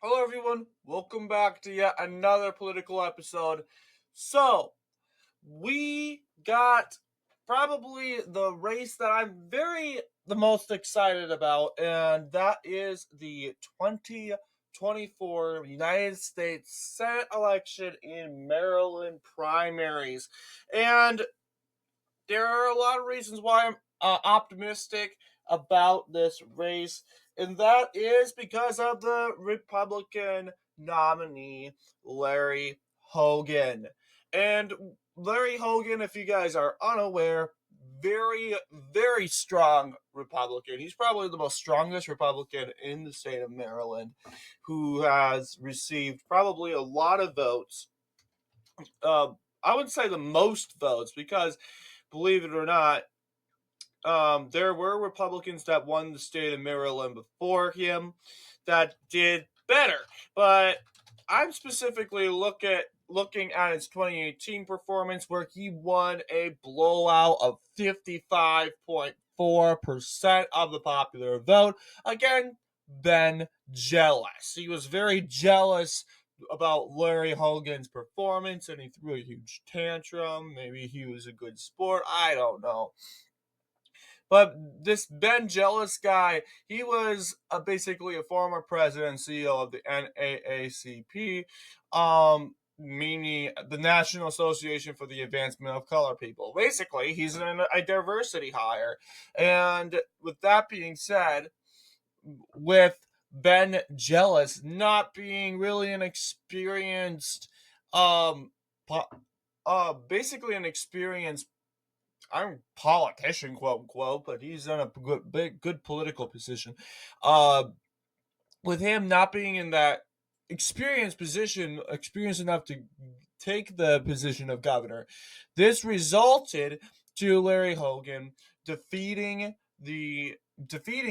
Hello, everyone. Welcome back to yet another political episode. So, we got probably the race that the most excited about, and that is the 2024 United States Senate election in Maryland primaries. And there are a lot of reasons why I'm optimistic about this race, and that is because of the Republican nominee, Larry Hogan. And Larry Hogan, if you guys are unaware, very, very strong Republican. He's probably the most strongest Republican in the state of Maryland, who has received probably a lot of votes. Uh, I would say the most votes because, believe it or not, there were Republicans that won the state of Maryland before him that did better. But I'm specifically looking at his 2018 performance where he won a blowout of 55.4% of the popular vote. Again, Ben jealous. He was very jealous about Larry Hogan's performance and he threw a huge tantrum. Maybe he was a good sport. I don't know. But this Ben Jealous guy, he was basically a former president and CEO of the NAACP, meaning the National Association for the Advancement of Color People. Basically, he's a diversity hire. And with that being said, with Ben Jealous not being really an experienced, um, basically an experienced I'm a politician, quote unquote, but he's in a good political position. Uh, with him not being in that experienced enough to take the position of governor, this resulted to Larry Hogan defeating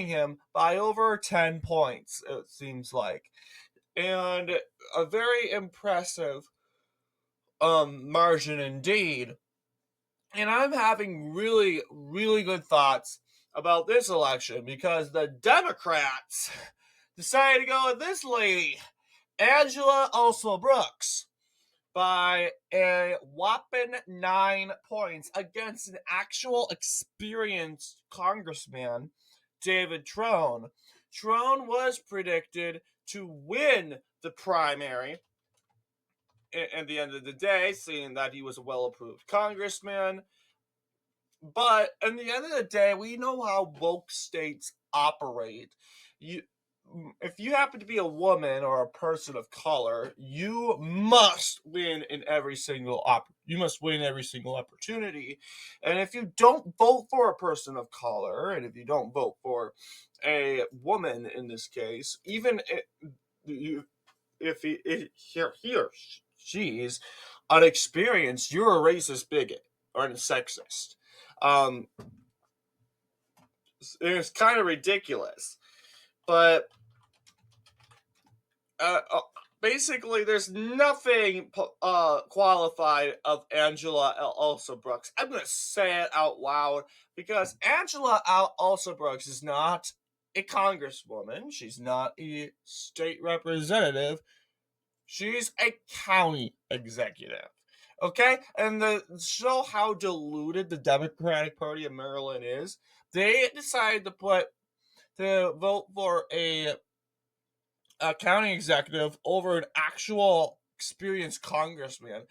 him by over 10 points. It seems like, and a very impressive margin indeed. And I'm having really, really good thoughts about this election because the Democrats decided to go with this lady, Angela Alsobrooks, by a whopping 9 points against an actual experienced congressman, David Trone. Trone was predicted to win the primary at the end of the day, seeing that he was a well approved congressman. But in the end of the day, we know how woke states operate. You, if you happen to be a woman or a person of color, you must win every single opportunity. And if you don't vote for a person of color, and if you don't vote for a woman in this case, even if he or she's unexperienced, you're a racist bigot or a sexist. Um, it's kind of ridiculous, but uh, uh, basically, there's nothing qualified of Angela Alsobrooks. I'm gonna say it out loud because Angela Alsobrooks is not a congresswoman. She's not a state representative. She's a county executive. Okay? And to show how diluted the Democratic Party of Maryland is, they decided to vote for a county executive over an actual experienced congressman.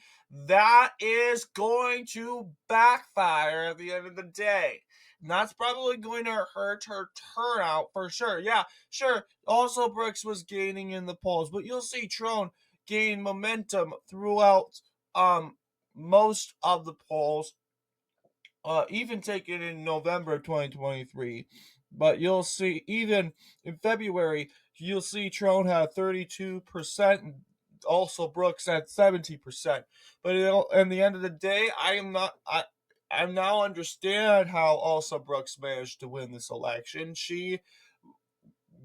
That is going to backfire at the end of the day. And that's probably going to hurt her turnout for sure. Yeah, sure. Also, Brooks was gaining in the polls, but you'll see Trone gain momentum throughout most of the polls, even taken in November of 2023. But you'll see, even in February, you'll see Trone had 32%, and also Brooks at 70%. But in the end of the day, I now understand how also Brooks managed to win this election. She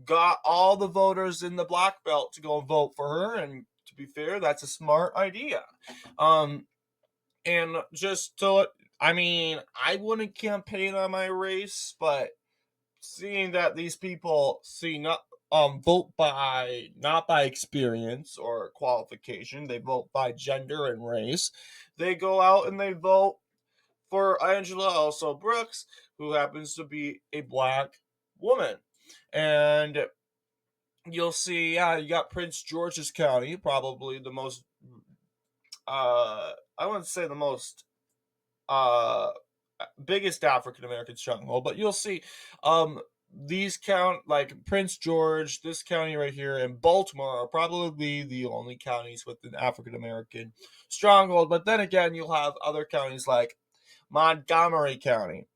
got all the voters in the black belt to go vote for her, and to be fair, that's a smart idea. Um, and just to, I mean, I wouldn't campaign on my race, but seeing that these people see not vote by not by experience or qualification. They vote by gender and race. They go out and they vote for Angela Alsobrooks, who happens to be a black woman. And you'll see, yeah, you got Prince George's County, probably the most, I wouldn't say the most, uh, biggest African American stronghold, but you'll see, these count like Prince George, this county right here, and Baltimore are probably the only counties with an African American stronghold. But then again, you'll have other counties like Montgomery County,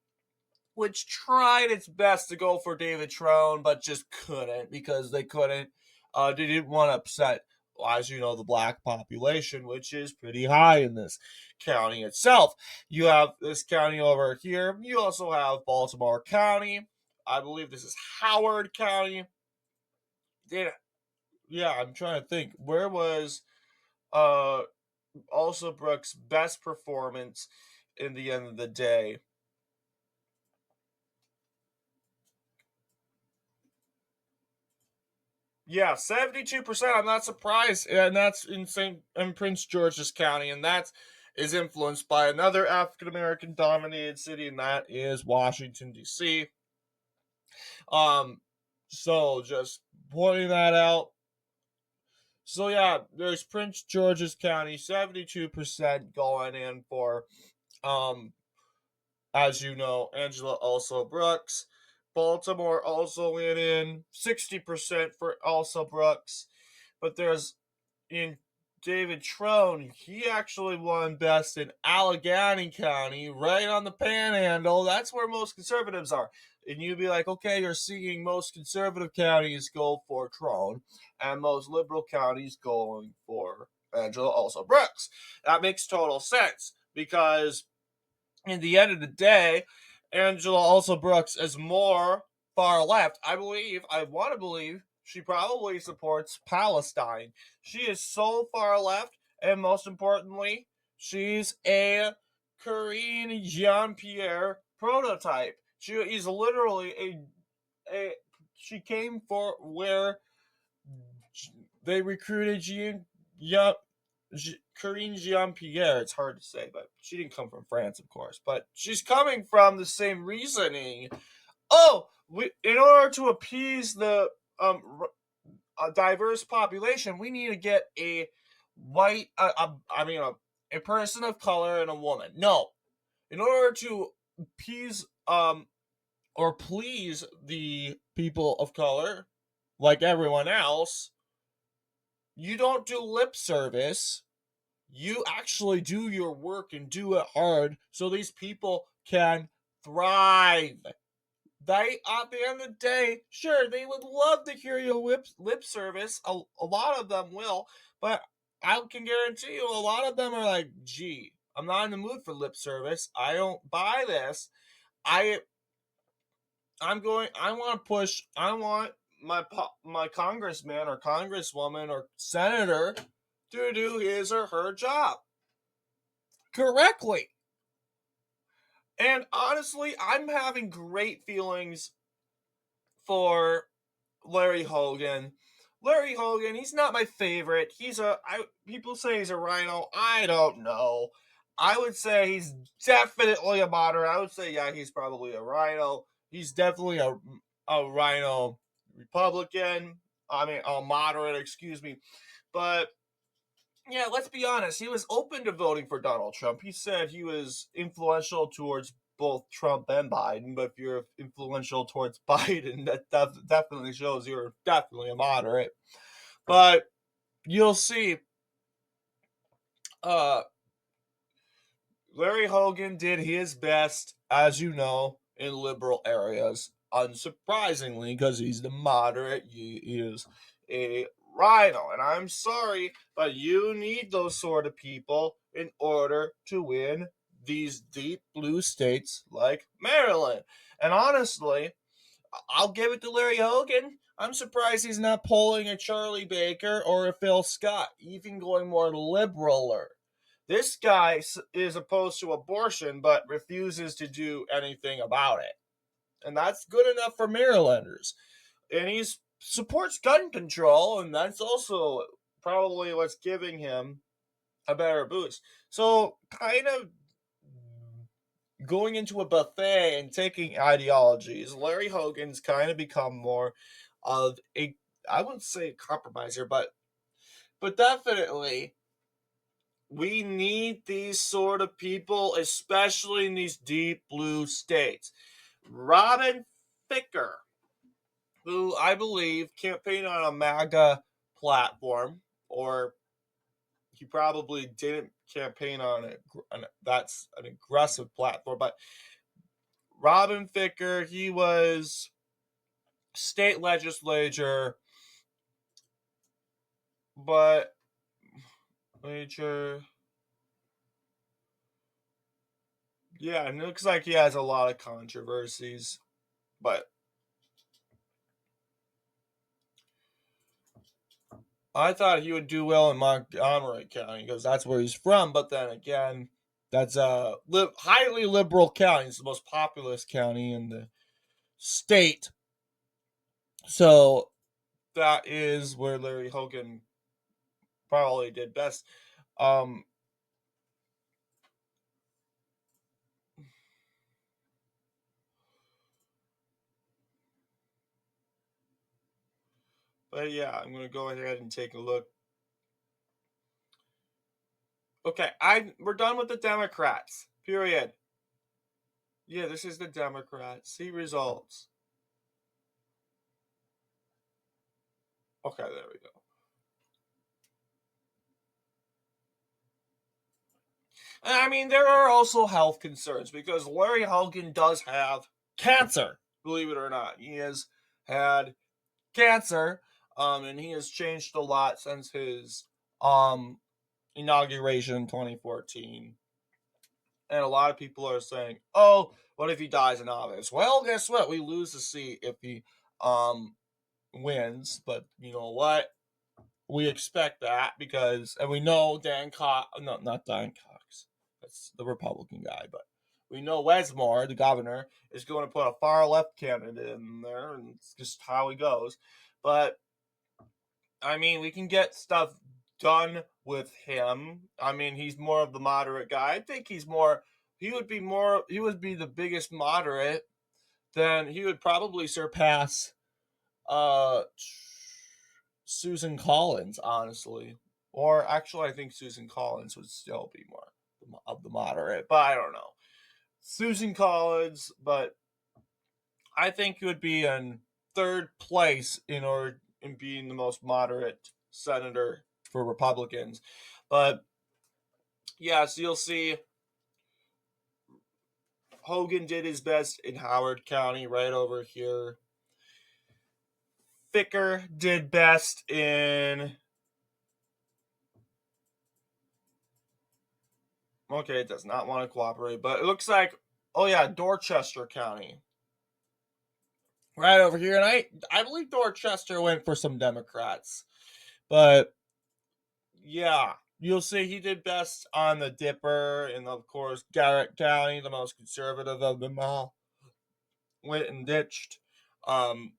which tried its best to go for David Trone, but just couldn't because they couldn't. They didn't want to upset, as you know, the black population, which is pretty high in this county itself. You have this county over here. You also have Baltimore County. I believe this is Howard County. Yeah, I'm trying to think. Where was uh also Brooks' best performance in the end of the day? Yeah, 72%. I'm not surprised. And that's in St. in Prince George's County. And that is influenced by another African American dominated city, and that is Washington, D.C. Um, so just pointing that out. So yeah, there's Prince George's County, 72% going in for um as you know, Angela also Brooks. Baltimore also went in 60% for also Brooks. But there's in David Trone, he actually won best in Allegheny County, right on the panhandle. That's where most conservatives are. And you'd be like, okay, you're seeing most conservative counties go for Trone, and most liberal counties going for Angela also Brooks. That makes total sense because in the end of the day, Angela also Brooks is more far left. I want to believe she probably supports Palestine. She is so far left, and most importantly, she's a Corinne Jean Pierre prototype. She is literally a she came for where they recruited Corinne Jean Pierre. It's hard to say, but she didn't come from France, of course. But she's coming from the same reasoning. Oh, in order to appease the a diverse population, we need to get a white, a person of color and a woman. No, in order to appease or please the people of color, like everyone else, you don't do lip service. You actually do your work and do it hard so these people can thrive. They, at the end of the day, sure, they would love to hear your lip service. A lot of them will, but I can guarantee you a lot of them are like, gee, I'm not in the mood for lip service. I don't buy this. I I want to push, I want my congressman or congresswoman or senator to do his or her job correctly. And honestly, I'm having great feelings for Larry Hogan. Larry Hogan, he's not my favorite. People say he's a rhino. I don't know. I would say he's definitely a moderate. I would say yeah, he's probably a rhino. He's definitely a rhino Republican. I mean, a moderate, excuse me. But yeah, let's be honest. He was open to voting for Donald Trump. He said he was influential towards both Trump and Biden. But if you're influential towards Biden, that definitely shows you're definitely a moderate. But you'll see, uh, Larry Hogan did his best, as you know, in liberal areas. Unsurprisingly, because he's the moderate, he is a rhino. And I'm sorry, but you need those sort of people in order to win these deep blue states like Maryland. And honestly, I'll give it to Larry Hogan. I'm surprised he's not polling a Charlie Baker or a Phil Scott, even going more liberaler. This guy is opposed to abortion but refuses to do anything about it. And that's good enough for Marylanders. And he's supports gun control, and that's also probably what's giving him a better boost. So, kind of going into a buffet and taking ideologies, Larry Hogan's kind of become more of a, I wouldn't say a compromiser, but definitely we need these sort of people, especially in these deep blue states. Robin Ficker, who I believe campaigned on a MAGA platform, or he probably didn't campaign on it. That's an aggressive platform, but Robin Ficker, he was state legislature, but major. Yeah, and it looks like he has a lot of controversies, but I thought he would do well in Montgomery County because that's where he's from. But then again, that's a highly liberal county. It's the most populous county in the state. So that is where Larry Hogan probably did best. Um, but yeah, I'm gonna go ahead and take a look. Okay, we're done with the Democrats. Period. Yeah, this is the Democrats. See results. Okay, there we go. And I mean, there are also health concerns because Larry Hogan does have cancer. Believe it or not, he has had cancer, and he has changed a lot since his um inauguration in 2014. And a lot of people are saying, "Oh, what if he dies in office?" Well, guess what? We lose the seat if he um wins. But you know what? We expect that because, and we know Dan Cox, no, not Dan Cox, that's the Republican guy, but we know Wesmore, the governor, is going to put a far left candidate in there, and it's just how he goes. But I mean, we can get stuff done with him. I mean, he's more of the moderate guy. I think he's more. He would be the biggest moderate. Then he would probably surpass uh Susan Collins, honestly. Or actually, I think Susan Collins would still be more of the moderate, but I don't know. Susan Collins, but I think he would be in third place in being the most moderate senator for Republicans. But yeah, so you'll see Hogan did his best in Howard County, right over here. Ficker did best in. Okay, it does not want to cooperate, but it looks like, oh yeah, Dorchester County, right over here, and I believe Dorchester went for some Democrats, but yeah, you'll see he did best on the Dipper, and of course Garrett County, the most conservative of them all, went and ditched, um,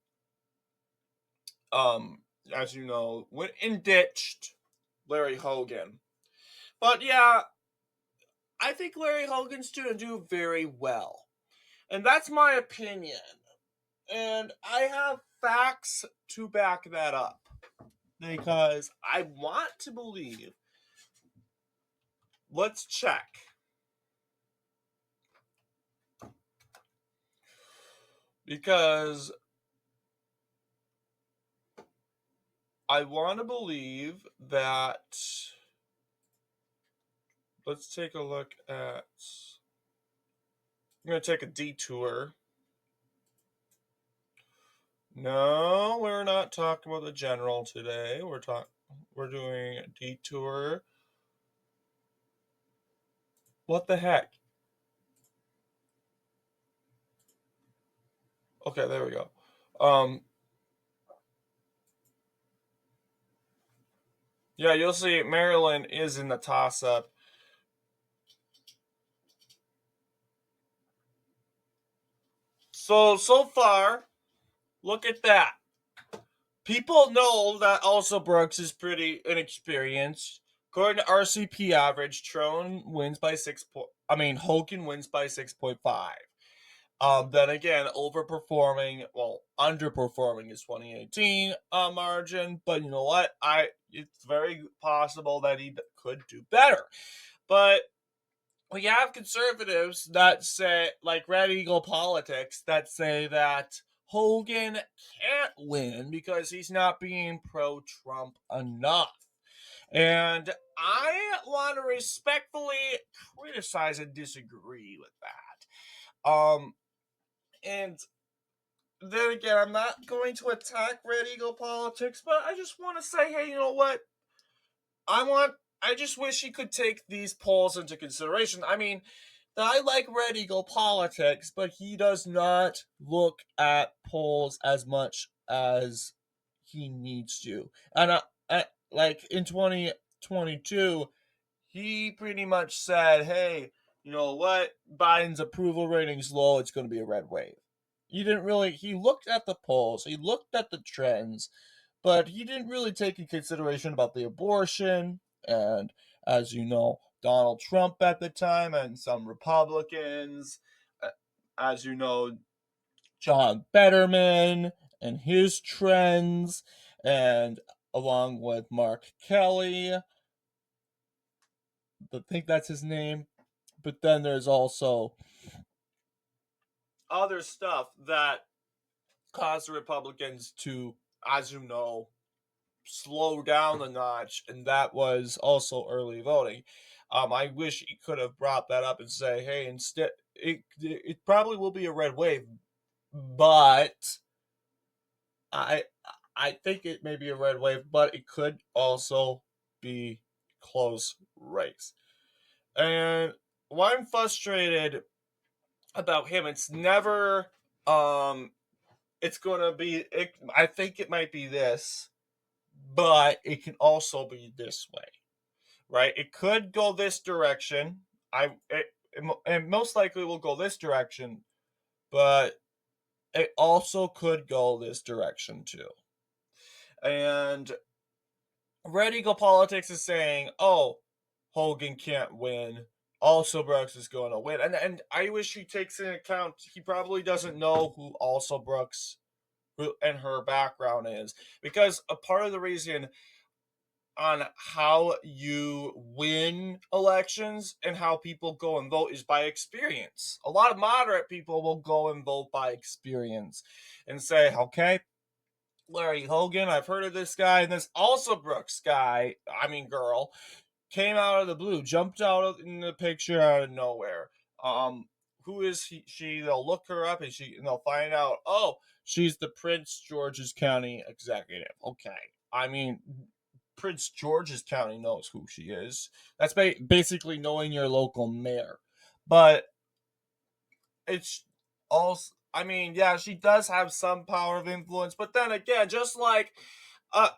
um, as you know, went and ditched Larry Hogan, but yeah, I think Larry Hogan's going to do very well, and that's my opinion. And I have facts to back that up because I want to believe. Let's check. Because I want to believe that. Let's take a look at. I'm going to take a detour. No, we're not talking about the general today. We're doing a detour. What the heck? Okay, there we go. Yeah, you'll see Maryland is in the toss up. So far, look at that. People know that also Brooks is pretty inexperienced. According to RCP average, Hogan wins by 6.5. Then again, underperforming his 2018 margin. But you know what? It's very possible that he could do better. But we have conservatives that say, like Red Eagle Politics, that say that Hogan can't win because he's not being pro Trump enough. And I want to respectfully criticize and disagree with that. And then again, I'm not going to attack Red Eagle Politics, but I just want to say, hey, you know what? I just wish he could take these polls into consideration. I mean, I like Red Eagle Politics, but he does not look at polls as much as he needs to. And like in 2022, he pretty much said, "Hey, you know what? Biden's approval rating's low. It's going to be a red wave." He looked at the polls, he looked at the trends, but he didn't really take in consideration about the abortion and, as you know, Donald Trump at the time and some Republicans, uh, as you know, John Betterman and his trends, and along with Mark Kelly, I think that's his name. But then there's also other stuff that caused the Republicans to, as you know, slow down a notch, and that was also early voting. I wish he could have brought that up and say, "Hey, instead, it probably will be a red wave, but I I think it may be a red wave, but it could also be close race." And why I'm frustrated about him, it's never it's gonna be. I think it might be this, but it can also be this way, right? It could go this direction. It most likely will go this direction, but it also could go this direction too. And Red Eagle Politics is saying, "Oh, Hogan can't win. Also Brooks is going to win," and I wish he takes into account he probably doesn't know who Also Brooks and her background is, because a part of the reason on how you win elections and how people go and vote is by experience. A lot of moderate people will go and vote by experience and say, "Okay, Larry Hogan, I've heard of this guy, and this also Brooks guy, girl, came out of the blue, jumped in the picture out of nowhere. Who is she? They'll look her up and they'll find out, oh, she's the Prince George's County executive. Okay. Prince George's County knows who she is. That's basically knowing your local mayor. But it's also, yeah, she does have some power of influence, but then again, just like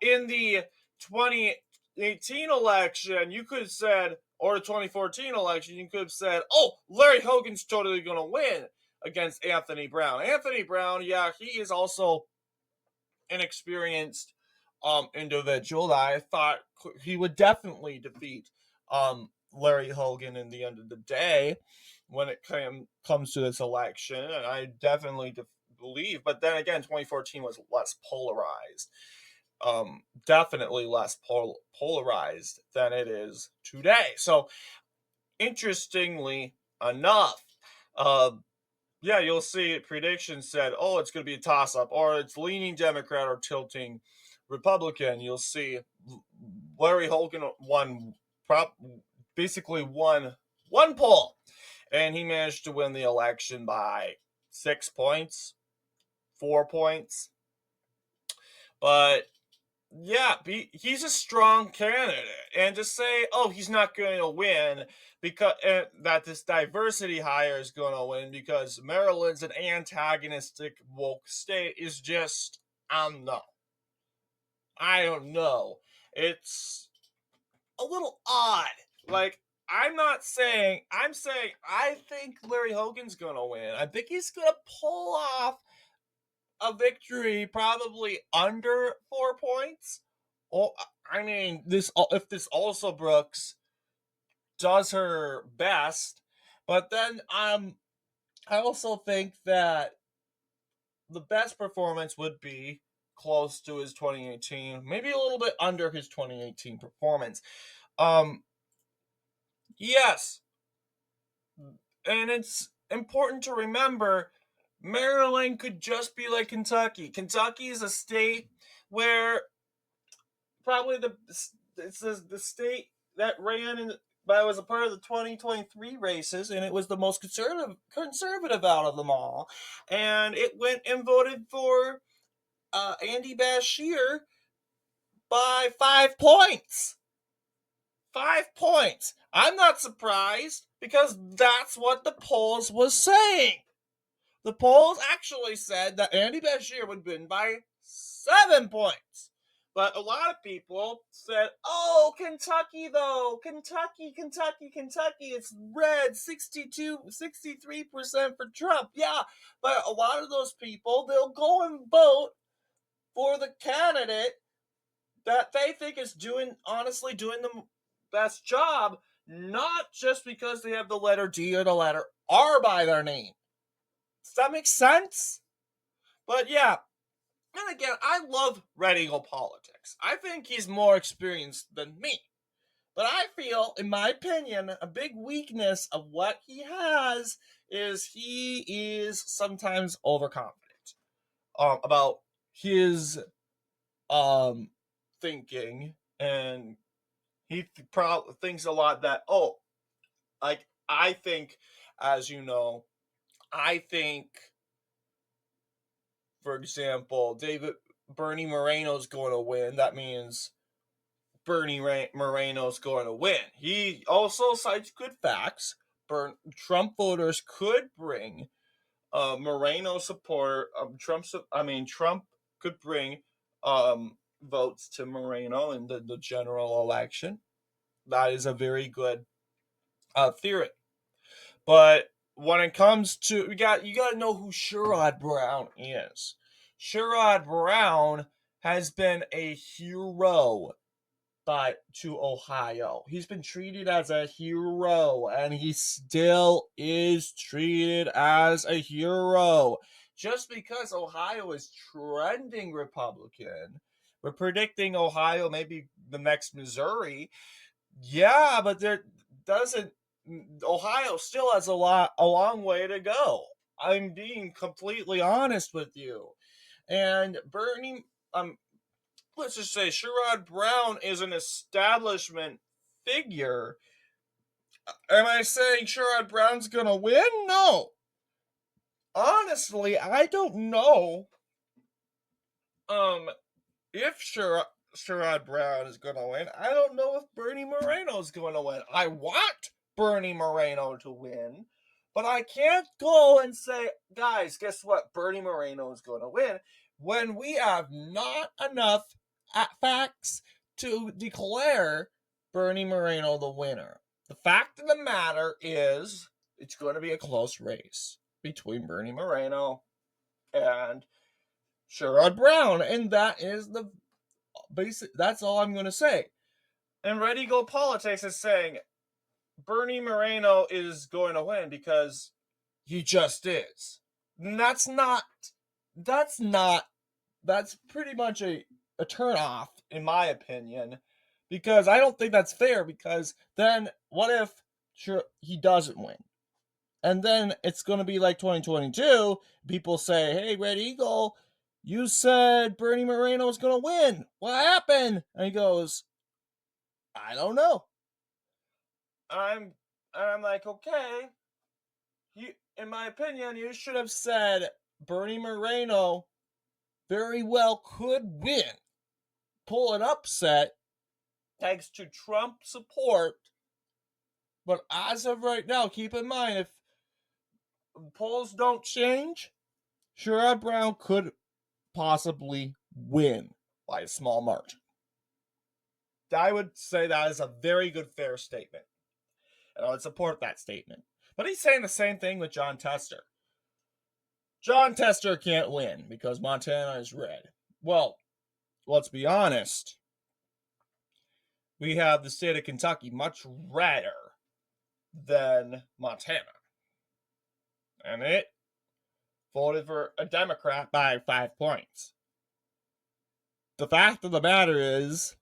in the 2018 election, you could have said, or the 2014 election, you could have said, "Oh, Larry Hogan's totally going to win against Anthony Brown." Anthony Brown, yeah, he is also an experienced individual that I thought he would definitely defeat Larry Hogan in the end of the day when it comes to this election, and I definitely believe. But then again, 2014 was less polarized, definitely less polarized than it is today. So, interestingly enough, uh, yeah, you'll see predictions said, "Oh, it's going to be a toss up," or it's leaning Democrat or tilting Republican. You'll see Larry Hogan prop, basically won one poll, and he managed to win the election by 6 points, 4 points. But yeah, he's a strong candidate, and to say, "Oh, he's not going to win," because that this diversity hire is going to win because Maryland's an antagonistic woke state is just, no, I don't know. It's a little odd. Like, I'm saying I think Larry Hogan's going to win. I think he's going to pull off a victory probably under 4 points. Or I mean, this if this also Brooks does her best, but then I also think that the best performance would be close to his 2018, maybe a little bit under his 2018 performance. Um, yes, and it's important to remember Maryland could just be like Kentucky. Kentucky is a state where probably the state that ran in but was a part of the 2023 races, and it was the most conservative out of them all. And it went and voted for Andy Bashir by 5 points. 5 points. I'm not surprised because that's what the polls was saying. The polls actually said that Andy Bashir would win by 7 points. But a lot of people said, oh, Kentucky, though. Kentucky. It's red, 63% for Trump. Yeah, but a lot of those people, they'll go and vote for the candidate that they think is honestly doing the best job, not just because they have the letter D or the letter R by their name. Does that make sense? But yeah, and again, I love Red Eagle politics. I think he's more experienced than me. But I feel, in my opinion, a big weakness of what he has is he is sometimes overconfident about his thinking, and he probably thinks a lot that, like, I think, as you know, I think, for example, Bernie Moreno's going to win. That means Bernie Moreno's going to win. He also cites good facts. Trump voters could bring Moreno support. Trump could bring votes to Moreno in the general election. That is a very good theory. But when it comes to you got to know who Sherrod Brown is. Sherrod Brown has been a hero to Ohio. He's been treated as a hero, and he still is treated as a hero. Just because Ohio is trending Republican, we're predicting Ohio maybe the next Missouri. Yeah, but there doesn't Ohio still has a long way to go. I'm being completely honest with you. And Bernie let's just say Sherrod Brown is an establishment figure. Am I saying Sherrod Brown's gonna win? No. Honestly, I don't know if Sherrod Brown is gonna win. I don't know if Bernie Moreno is gonna win. I want Bernie Moreno to win, but I can't go and say, guys, guess what? Bernie Moreno is gonna win when we have not enough facts to declare Bernie Moreno the winner. The fact of the matter is, it's going to be a close race between Bernie Moreno and Sherrod Brown, and that is the basic. That's all I'm going to say. And Red Eagle Politics is saying Bernie Moreno is going to win because he just is. And that's pretty much a turnoff, in my opinion, because I don't think that's fair, because then what if he doesn't win? And then it's going to be like 2022. People say, hey, Red Eagle, you said Bernie Moreno was going to win. What happened? And he goes, I don't know. I'm like, okay. In my opinion, you should have said Bernie Moreno very well could win, pull an upset thanks to Trump support. But as of right now, keep in mind, if polls don't change, Sherrod Brown could possibly win by a small margin. I would say that is a very good, fair statement. And I would support that statement. But he's saying the same thing with John Tester. John Tester can't win because Montana is red. Well, let's be honest. We have the state of Kentucky much redder than Montana. And it voted for a Democrat by 5 points. The fact of the matter is,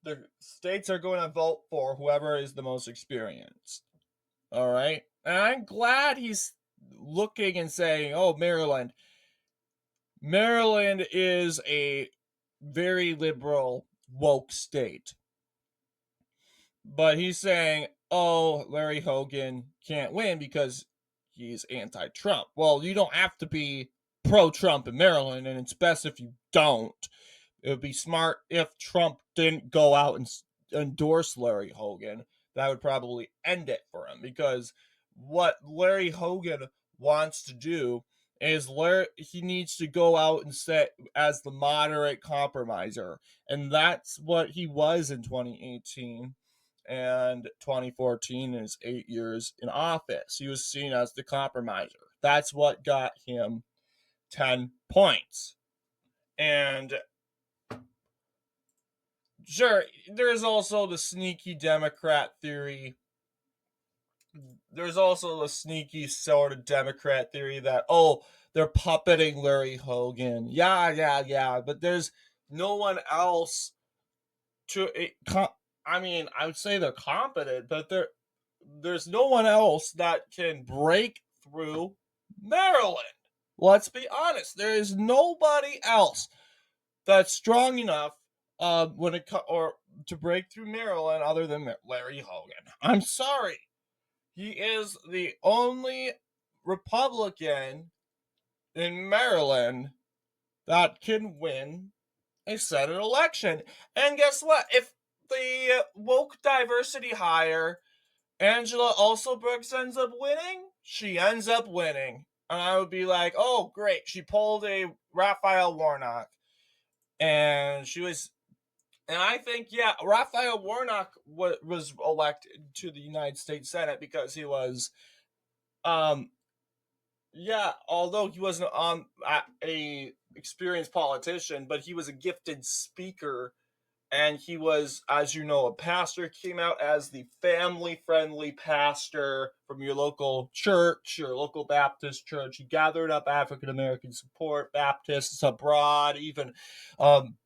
the states are going to vote for whoever is the most experienced. All right? And I'm glad he's looking and saying, oh, Maryland. Maryland is a very liberal, woke state. But he's saying, oh, Larry Hogan can't win because he's anti-Trump. Well, you don't have to be pro-Trump in Maryland, and it's best if you don't. It would be smart if Trump didn't go out and endorse Larry Hogan. That would probably end it for him, because what Larry Hogan wants to do is he needs to go out and set as the moderate compromiser, and that's what he was in 2018 and 2014 in his 8 years in office. He was seen as the compromiser. That's what got him 10 points. And sure, there's also the sneaky Democrat theory. There's also the sneaky sort of Democrat theory that, oh, they're puppeting Larry Hogan. Yeah. But there's no one else to. I mean, I would say they're competent, but there's no one else that can break through Maryland. Let's be honest. There is nobody else that's strong enough when it or to break through Maryland other than Larry Hogan. I'm sorry. He is the only Republican in Maryland that can win a Senate election. And guess what? If the woke diversity hire Angela Alsobrooks ends up winning, she ends up winning. And I would be like, oh, great. She pulled a Raphael Warnock. And she was. And I think, yeah, Raphael Warnock was elected to the United States Senate because he was, yeah, although he wasn't a experienced politician, but he was a gifted speaker, and he was, as you know, a pastor. Came out as the family-friendly pastor from your local church, your local Baptist church. He gathered up African American support, Baptists abroad, even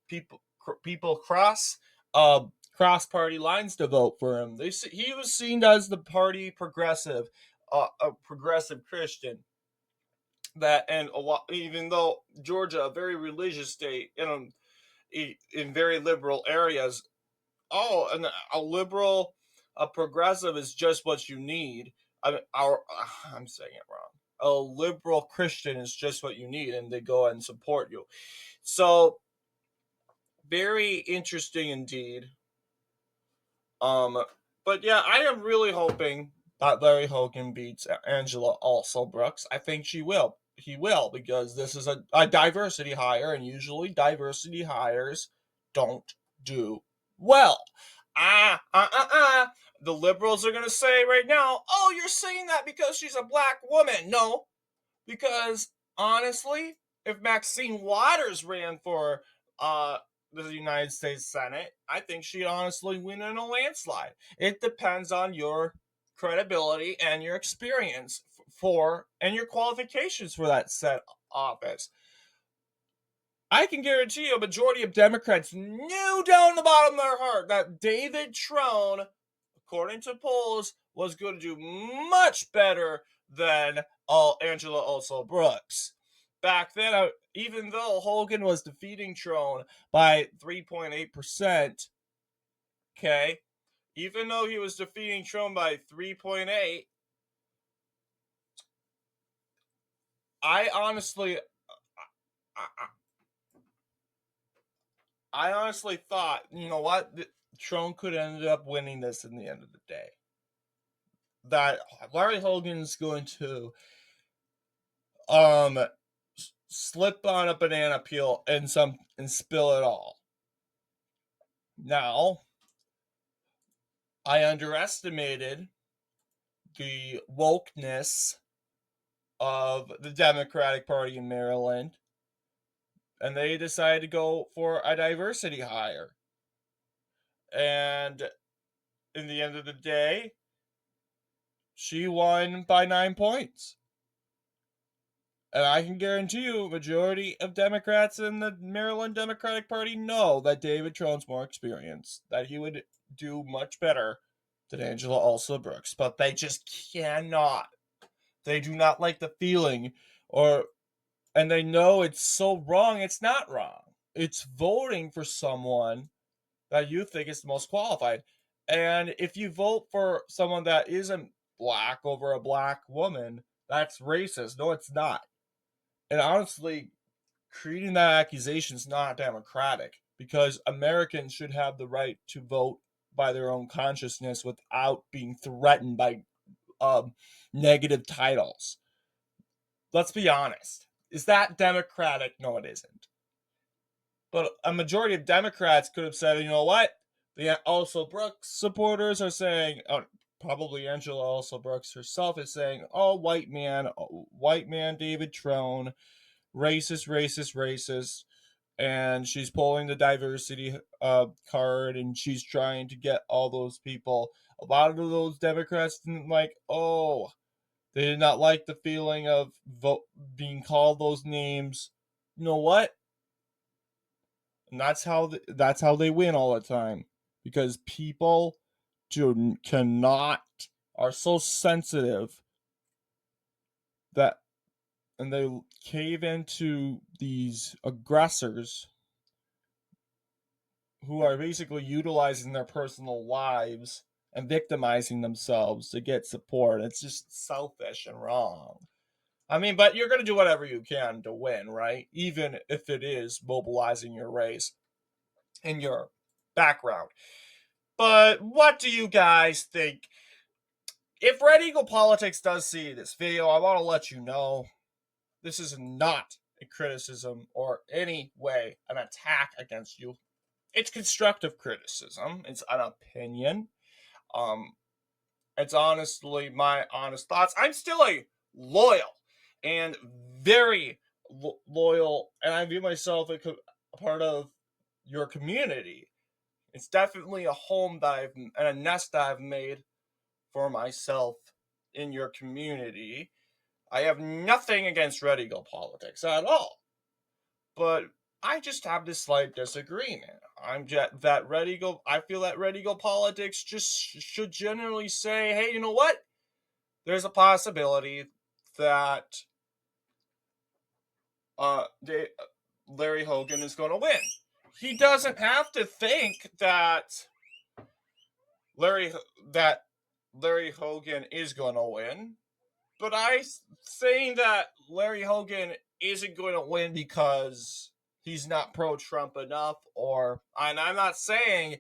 people cross party lines to vote for him. He was seen as the party progressive, a progressive Christian. That and a lot, even though Georgia, a very religious state, in very liberal areas. Oh, and a progressive is just what you need. I'm saying it wrong. A liberal Christian is just what you need, and they go and support you. So, very interesting indeed. But yeah, I am really hoping that Larry Hogan beats Angela Alsobrooks. I think she will. He will, because this is a diversity hire, and usually diversity hires don't do well. The liberals are going to say right now, oh, you're saying that because she's a black woman. No, because honestly, if Maxine Waters ran for the United States Senate, I think she'd honestly win in a landslide. It depends on your credibility and your experience and your qualifications for that said office. I can guarantee you a majority of Democrats knew down the bottom of their heart that David Trone, according to polls, was going to do much better than Angela Alsobrooks. Back then, even though Hogan was defeating Trone by 3.8%, okay, even though he was defeating Trone by 3.8, I honestly, I honestly thought, you know what, Trone could end up winning this in the end of the day. That Larry Hogan's going to slip on a banana peel and spill it all. Now, I underestimated the wokeness of the Democratic Party in Maryland, and they decided to go for a diversity hire. And in the end of the day, she won by 9 points. And I can guarantee you, a majority of Democrats in the Maryland Democratic Party know that David Trone's more experienced, that he would do much better than Angela Alsobrooks, but they just cannot. They do not like the feeling, and they know it's so wrong. It's not wrong. It's voting for someone that you think is the most qualified. And if you vote for someone that isn't black over a black woman, that's racist. No, it's not. And honestly, creating that accusation is not democratic, because Americans should have the right to vote by their own consciousness without being threatened by negative titles. Let's be honest. Is that democratic? No, it isn't. But a majority of Democrats could have said, you know what? The Alsobrooks supporters are saying, probably Angela Alsobrooks herself is saying, white man, David Trone, racist, racist, racist. And she's pulling the diversity card, and she's trying to get all those people. A lot of those Democrats didn't they did not like the feeling of being called those names. You know what? And that's how they win all the time, because people are so sensitive that, and they cave into these aggressors who are basically utilizing their personal lives and victimizing themselves to get support. It's just selfish and wrong. I mean, but you're going to do whatever you can to win, right? Even if it is mobilizing your race and your background. But what do you guys think? If Red Eagle Politics does see this video, I want to let you know this is not a criticism or any way an attack against you. It's constructive criticism. It's an opinion. It's honestly my honest thoughts. I'm still a loyal and very loyal, and I view myself a part of your community. It's definitely a home and a nest that I've made for myself in your community. I have nothing against Red Eagle Politics at all, but I just have this slight disagreement. I feel that Red Eagle Politics just should generally say, hey, you know what? There's a possibility that Larry Hogan is going to win. He doesn't have to think that Larry Hogan is going to win. But saying that Larry Hogan isn't going to win because he's not pro-Trump enough, and I'm not saying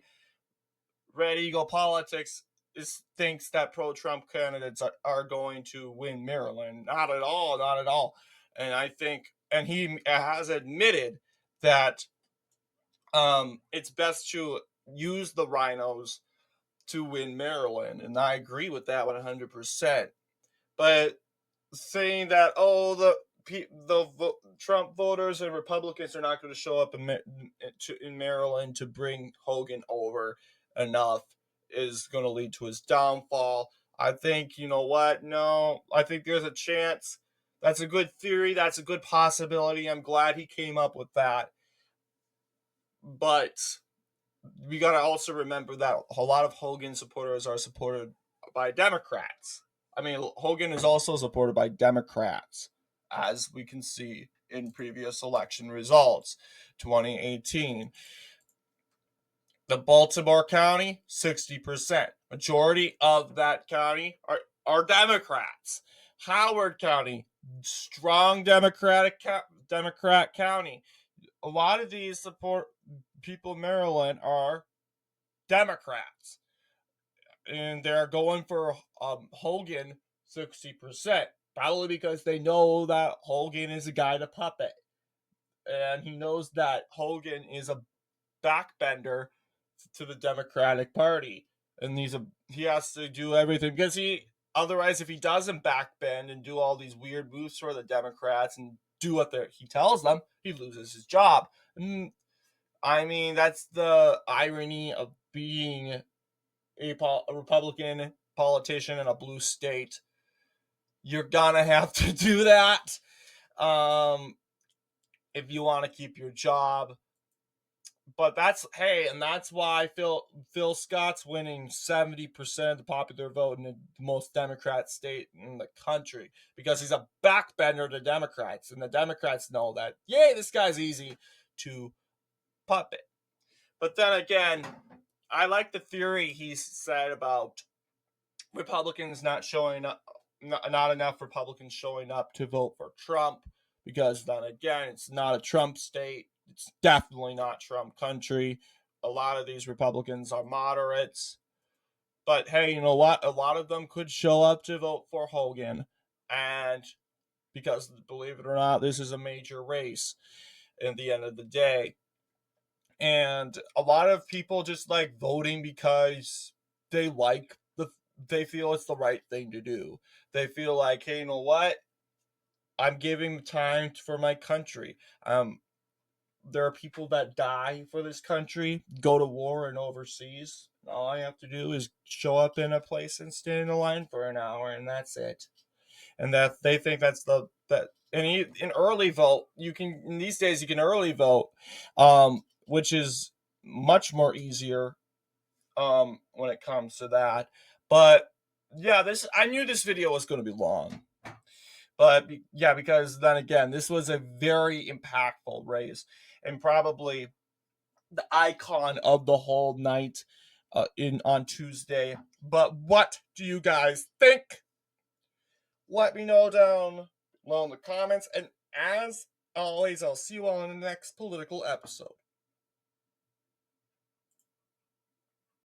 Red Eagle Politics thinks that pro-Trump candidates are going to win Maryland. Not at all, not at all. And I think, and he has admitted that it's best to use the rhinos to win Maryland, and I agree with that 100%. But saying that the Trump voters and Republicans are not going to show up in Maryland to bring Hogan over enough is going to lead to his downfall. I think, you know what? No, I think there's a chance. That's a good theory. That's a good possibility. I'm glad he came up with that. But we got to also remember that a lot of Hogan supporters are supported by Democrats. I mean, Hogan is also supported by Democrats, as we can see in previous election results. 2018. The Baltimore County, 60%. Majority of that county are Democrats. Howard County, strong Democrat county. A lot of these people in Maryland are Democrats. And they're going for Hogan 60%. Probably because they know that Hogan is a guy to puppet. And he knows that Hogan is a backbender to the Democratic Party. And he has to do everything because he Otherwise, if he doesn't backbend and do all these weird moves for the Democrats and do what he tells them, he loses his job. I mean, that's the irony of being a Republican politician in a blue state. You're gonna have to do that if you want to keep your job. But that's why Phil Scott's winning 70% of the popular vote in the most Democrat state in the country, because he's a backbender to Democrats, and the Democrats know that. Yay, this guy's easy to puppet. But then again, I like the theory he said about Republicans not showing up, not enough Republicans showing up to vote for Trump, because then again, it's not a Trump state. It's definitely not Trump country. A lot of these Republicans are moderates. But hey, you know what? A lot of them could show up to vote for Hogan. And because, believe it or not, this is a major race at the end of the day. And a lot of people just like voting because they they feel it's the right thing to do. They feel like, hey, you know what? I'm giving time for my country. There are people that die for this country, go to war and overseas. All I have to do is show up in a place and stand in a line for an hour, and that's it. And that they think that's in early vote, you can, in these days, you can early vote, which is much more easier when it comes to that. But yeah, I knew this video was going to be long. But yeah, because then again, this was a very impactful race, and probably the icon of the whole night on Tuesday. But what do you guys think? Let me know down below in the comments. And as always, I'll see you all in the next political episode.